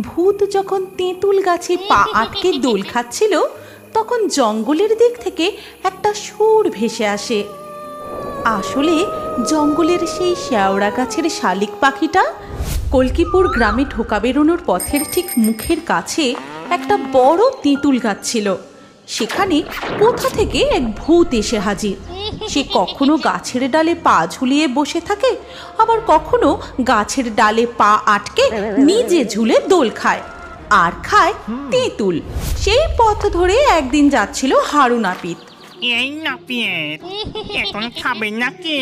ভূত যখন তেঁতুল গাছে পা আটকে দোল খাচ্ছিল, তখন জঙ্গলের দিক থেকে একটা সুর ভেসে আসে। আসলে জঙ্গলের সেই শেওড়া গাছের শালিক পাখিটা কল্কিপুর গ্রামে ঢোকা বেরোনোর পথের ঠিক মুখের কাছে একটা বড় তেঁতুল গাছ ছিল। সেখানে কোথা থেকে এক ভূত এসে হাজির। সে কখনো গাছের ডালে পা ঝুলিয়ে বসে থাকে, আবার কখনো গাছের ডালে পা আটকে নিজে ঝুলে দোল খায়, আর খায় তেঁতুল। সেই পথ ধরে একদিন যাচ্ছিল হারু নাপিত। এই নাপিত, এখন খাবে নাকি?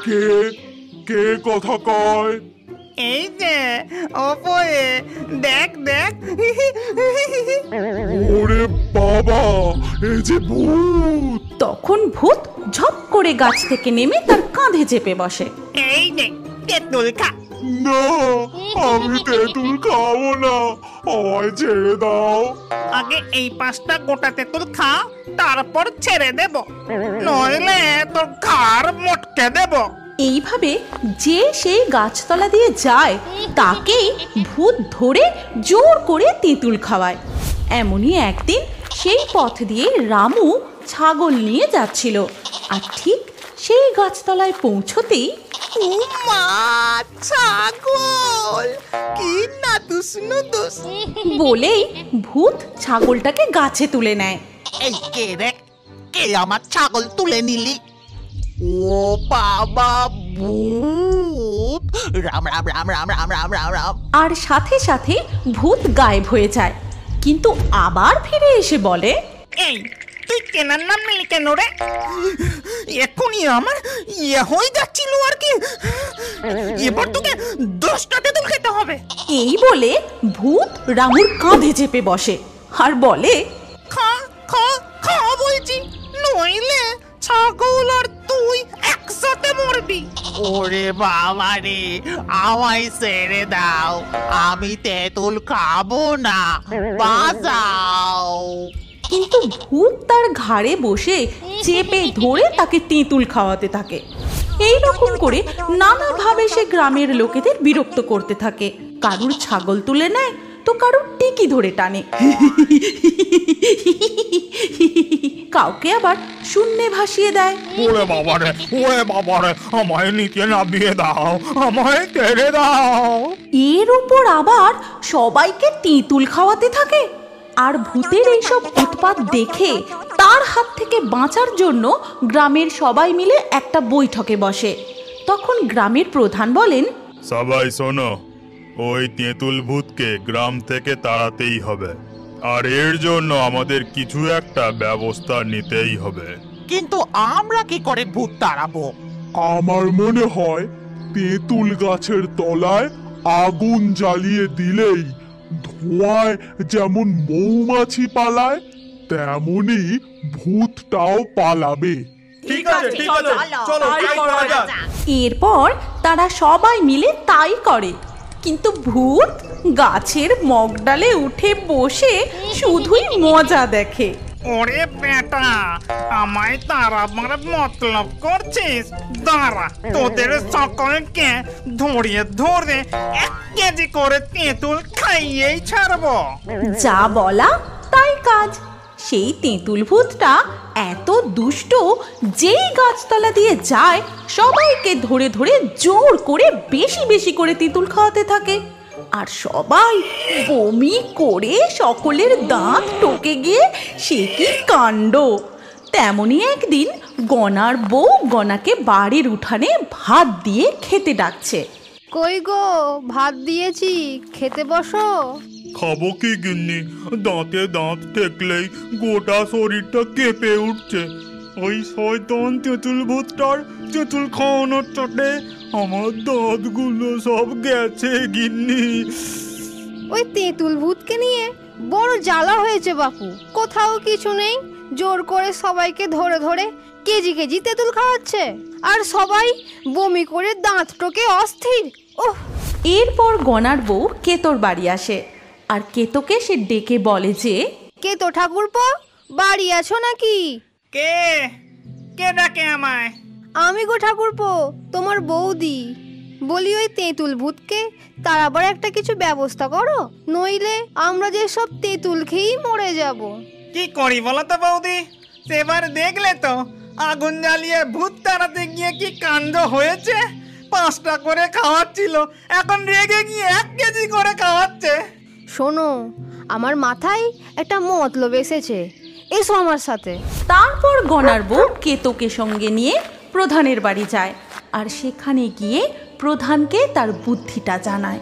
কে কে কথা কয়? এই যে ওপরে দেখ দেখ। ওরে বাবা, এই যে ভূত! তখন ভূত ঝপ করে গাছ থেকে নেমে তার কাঁধে চেপে বসে। এই দেখ, তেঁতুল খা। না, আমি তেঁতুল খাবো না, আমায় ছেড়ে দাও। আগে এই 5টা গোটা তেঁতুল খা, তারপর ছেড়ে দেব, নইলে তোর ঘাড় মটকে দেব। এইভাবে যে সেই গাছতলা দিয়ে যায় তাকেই ভূত ধরে জোর করে তেঁতুল খাওয়ায়। এমনই একদিন সেই পথ দিয়ে রামু ছাগল নিয়ে যাচ্ছিল, আর ঠিক সেই গাছতলায় পৌঁছতেই উমা, ছাগল! কি নাদুস নুদুস! বলেই ভূত ছাগলটাকে গাছে তুলে নেয়। এই কে রে? কে আমার ছাগল তুলে নিলি? ও বাবা, ভূত! রাম রাম রাম রাম রাম রাম রাম রাম। আর সাথে সাথে ভূত গায়েব হয়ে যায়, কিন্তু আবার ফিরে এসে বলে, এই তুই কেনার নাম নিলি কেন রে? এখনই আমার হয়ে যাচ্ছিল আর কি। এবার তোকে 10টা তেঁতুল খেতে হবে। এই বলে ভূত রামুর কাঁধে চেপে বসে আর বলে, খা খা খা বলছি, নইলে ছাগল আর তুই একসাথে মরবি। ওরে বাবা রে, আমায় ছেড়ে দাও, আমি তেঁতুল খাবো না, বাঁচাও। কিন্তু ভূত তার ঘাড়ে বসে চেপে ধরে তাকে তেঁতুল খাওয়াতে থাকে। এই রকম করে নানাভাবে সে গ্রামের লোকেদের বিরক্ত করতে থাকে। কারুর ছাগল তুলে নেয়, তো কারুর টিকি ধরে টানে, কাউকে আবার শূন্যে ভাসিয়ে দেয়। ওরে বাবারে, ওরে বাবারে, আমায় নিচে নামিয়ে দাও, আমায় ছেড়ে দাও। এর উপর আবার সবাইকে তেঁতুল খাওয়াতে থাকে। আর ভূতের এইসব উৎপাত দেখে তার হাত থেকে বাঁচার জন্য গ্রামের সবাই মিলে একটা বৈঠকে বসে। তখন গ্রামের প্রধান বলেন, সবাই শোনো, ওই তেঁতুল ভূতকে গ্রাম থেকে তাড়াতেই হবে, আর এর জন্য আমাদের কিছু একটা ব্যবস্থা নিতেই হবে। কিন্তু আমরা কি করে ভূত তাড়াবো? আমার মনে হয় তেঁতুল গাছের তলায় আগুন জ্বালিয়ে দিলেই ধোঁয়ায় যেমন মৌমাছি পালায়, তেমনি ভূতটাও পালাবে। ঠিক আছে, ঠিক আছে, চলো তাই করা যাক। এরপর তারা সবাই মিলে তাই করে। কিন্তু ভূত গাছের মগডালে উঠে বসে শুধুই মজা দেখে। ওরে বেটা, আমায় তাড়াবার মতলব করছিস? দাঁড়া, তোদের সকলকে ধরিয়ে ধরে 1 কেজি করে তেঁতুল খাইয়েই ছাড়বো। যা বলা তাই কাজ। সেই তেঁতুল ভূতটা এত দুষ্ট, যেই গাছতলা দিয়ে যায় সবাইকে ধরে ধরে জোর করে বেশি বেশি করে তেঁতুল খাওয়াতে থাকে। আর সবাই বমি করে সকলের দাঁত টকে গিয়ে সে কি কাণ্ড। তেমনি একদিন গনার বউ গনাকে বাড়ির উঠানে ভাত দিয়ে খেতে ডাকছে। কই গো, ভাত দিয়েছি, খেতে বসো। খাবো কি গিন্নি, দাঁতে দাঁত ঠেকলেই গোটা শরীরটা কেঁপে উঠছে। ওই শয়তান তেঁতুল ভূতটার তেঁতুল খাওয়ানোর চটে আমার দাঁতগুলো সব গেছে গিন্নি। ওই তেঁতুল ভূতকে নিয়ে বড় জ্বালা হয়েছে বাপু। কোথাও কিছু নেই, জোর করে সবাইকে ধরে ধরে কেজি কেজি তেঁতুল খাওয়াচ্ছে, আর সবাই বমি করে দাঁত টোকে অস্থির। ওহ! এরপর গনার বউ কেতোর বাড়ি আসে, আর কেতোকে সে ডেকে বলে যে, কেতো ঠাকুরপো, বাড়ি আছো নাকি? কে কে ডাকে আমায়? আমি গো ঠাকুরপো, তোমার বৌদি। বলি ওই তেঁতুল ভূতকে তার আবার একটা কিছু ব্যবস্থা করো, নইলে আমরা যে সব তেঁতুল খেয়েই মরে যাব। কি করি বলো তো বৌদি? সেবার দেখলে তো আগুন জ্বালিয়ে ভূত তাড়াতে গিয়ে কি কাণ্ড হয়েছে। 5টা করে খাওয়াচ্ছিল, এখন রেগে গিয়ে 1 কেজি করে খাওয়াচ্ছে। শোনো, আমার মাথায় একটা মতলব এসেছে, এসো আমার সাথে। তারপর গনার বউ কেতোকে সঙ্গে নিয়ে প্রধানের বাড়ি যায় আর সেখানে গিয়ে প্রধানকে তার বুদ্ধিটা জানায়।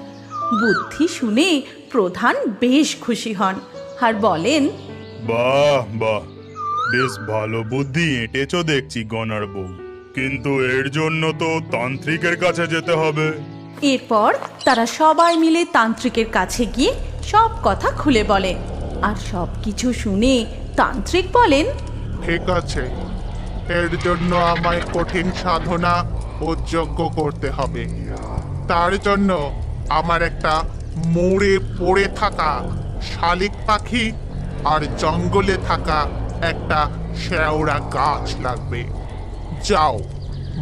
বুদ্ধি শুনে প্রধান বেশ খুশি হন আর বলেন, বাহ বাহ, বেশ ভালো বুদ্ধি এঁটেছো দেখছি গনার বউ, কিন্তু এর জন্য তো তান্ত্রিকের কাছে যেতে হবে। এরপর তারা সবাই মিলে তান্ত্রিকের কাছে গিয়ে সব কথা খুলে বলে আর সব কিছু শুনে তান্ত্রিক বলেন, ঠিক আছে, এর জন্য আমায় কঠিন সাধনা ও যজ্ঞ করতে হবে। তার জন্য আমার একটা মরে পড়ে থাকা শালিক পাখি আর জঙ্গলে থাকা একটা শেওড়া গাছ লাগবে। যাও,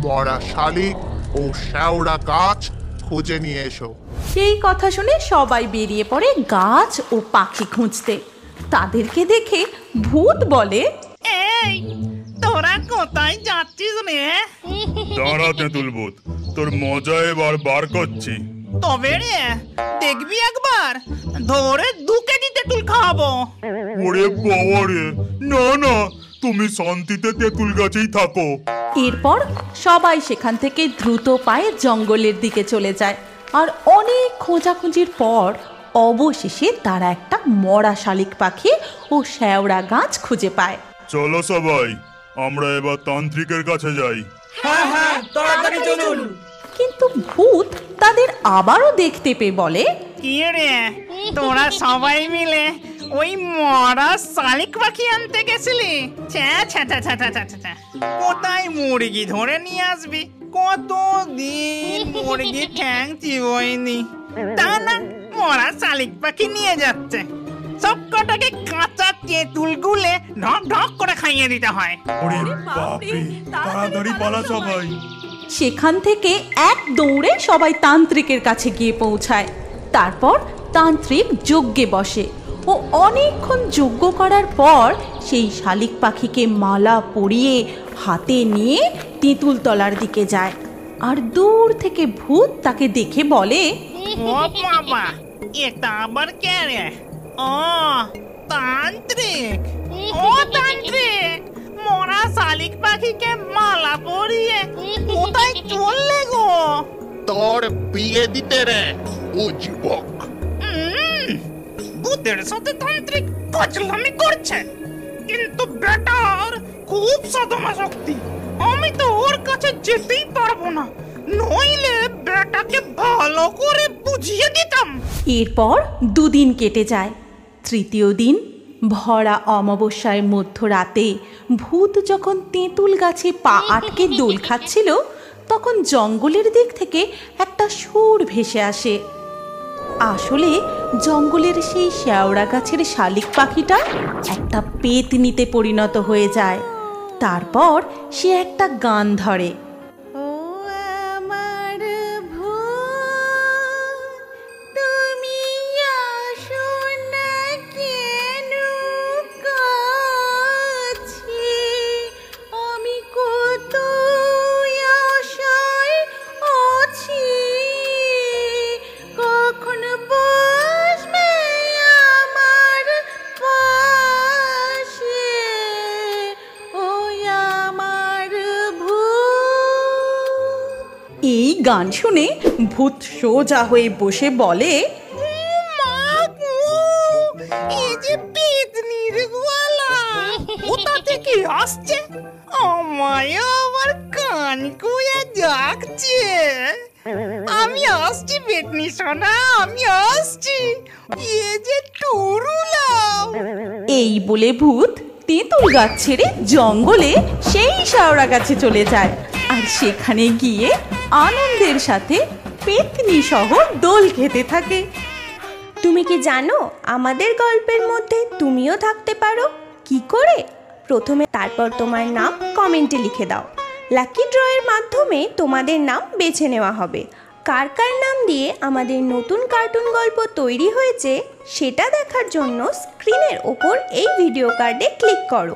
মরা শালিক ও শেওড়া গাছ খুঁজে নিয়ে এসো। সেই কথা শুনে সবাই বেরিয়ে পড়ে গাছ ও পাখি খুঁজতে। তাদেরকে দেখে ভূত বলে, এই তোরা কোথায় যাচ্ছিস রে? দাঁড়া তেঁতুল ভূত, তোর মজা এবার বার করছি। তবে রে দেখবি একবার ধরে 2 কেজি তেঁতুল খাওয়াবো। ওরে বাবা রে, না না, তুমি শান্তিতে তেঁতুল গাছেই থাকো। এরপর সবাই সেখান থেকে দ্রুত পায়ে জঙ্গলের দিকে চলে যায় আর অনেক খোঁজাখুঁজির পর অবশেষে তারা একটা মরা শালিক পাখি ও শেওড়া গাছ খুঁজে পায়। চলো সবাই, আমরা এবার তান্ত্রিকের কাছে যাই। হ্যাঁ হ্যাঁ, তাড়াতাড়ি চলুন। কিন্তু ভূত তাদের আবারও দেখতে পেয়ে বলে, কি রে তোরা সবাই মিলে ওই মরা শালিক পাখি আনতে গেছিলি? ছ্যা ছ্যা ছ্যা ছ্যা ছ্যা ছ্যা ছ্যা। কোথায় মুরগি ধরে নিয়ে আসবি? কতদিন মুরগি ঠ্যাং চিবোয়নি, তা না মরা শালিক পাখি নিয়ে যাচ্ছে। সব কটাকে কাঁচা তেঁতুল গুলে ঢক ঢক করে খাইয়ে দিতে হয়। ওরে বাপরে, তাড়াতাড়ি পালা সবাই। সেখান থেকে এক দৌড়ে সবাই তান্ত্রিকের কাছে গিয়ে পৌঁছায়। তারপর তান্ত্রিক যজ্ঞে বসে ও অনেকক্ষণ যজ্ঞ করার পর সেই শালিক পাখিকে মালা পরিয়ে হাতে নিয়ে তেঁতুল তলার দিকে যায় আর দূর থেকে ভূত তাকে দেখে বলে, ও বাবা, এটা আবার কে রে? ও তান্ত্রিক। ও তান্ত্রিক, মরা শালিক পাখিকে মালা পরিয়ে কোথায় চললে গো? তোর বিয়ে দিতে রে ও যুবক। ভূতের সাথে তান্ত্রিক কচলামি করছে, কিন্তু বেটার খুব সাধনা শক্তি। আমি তো ওর কাছে যেতেই পারবো না, নইলে বেটাকে ভালো করে বুঝিয়ে দিতাম। এরপর 2 দিন কেটে যায়। তৃতীয় দিন ভরা অমাবস্যায় মধ্যরাতে ভূত যখন তেঁতুল গাছে পা আটকে দোল খাচ্ছিল, তখন জঙ্গলের দিক থেকে একটা সুর ভেসে আসে। আসলে জঙ্গলের সেই শেওড়া গাছের শালিক পাখিটা একটা পেতনিতে পরিণত হয়ে যায়। তারপর সে একটা গান ধরে, ও আমার ভূত, তুমি আসো না কেন কাছে, আমি কত আশায় আছি, কখন বসবে আমার পাশে, ও আমার ভূত। এই গান শুনে ভূত সোজা হয়ে বসে বলে, এই যে পেতনির গলা, কোথা থেকে আসছে? আমায় আবার কান কুয়ে ডাকছে। আমি আসছি পেতনি সোনা, আমি আসছি। এ যে টুরুলাও। এই বলে ভূত তেঁতুল গাছ ছেড়ে জঙ্গলে সেই শেওড়া গাছে চলে যায় আর সেখানে গিয়ে আনন্দের সাথে পেতনি সহ দোল খেতে থাকে। তুমি কি জানো আমাদের গল্পের মধ্যে তুমিও থাকতে পারো? কি করে? প্রথমে তারপর তোমার নাম কমেন্টে লিখে দাও। লাকি ড্রয়ের মাধ্যমে তোমাদের নাম বেছে নেওয়া হবে। কার কার নাম দিয়ে আমাদের নতুন কার্টুন গল্প তৈরি হয়েছে সেটা দেখার জন্য স্ক্রিনের ওপর এই ভিডিও কার্ডে ক্লিক করো।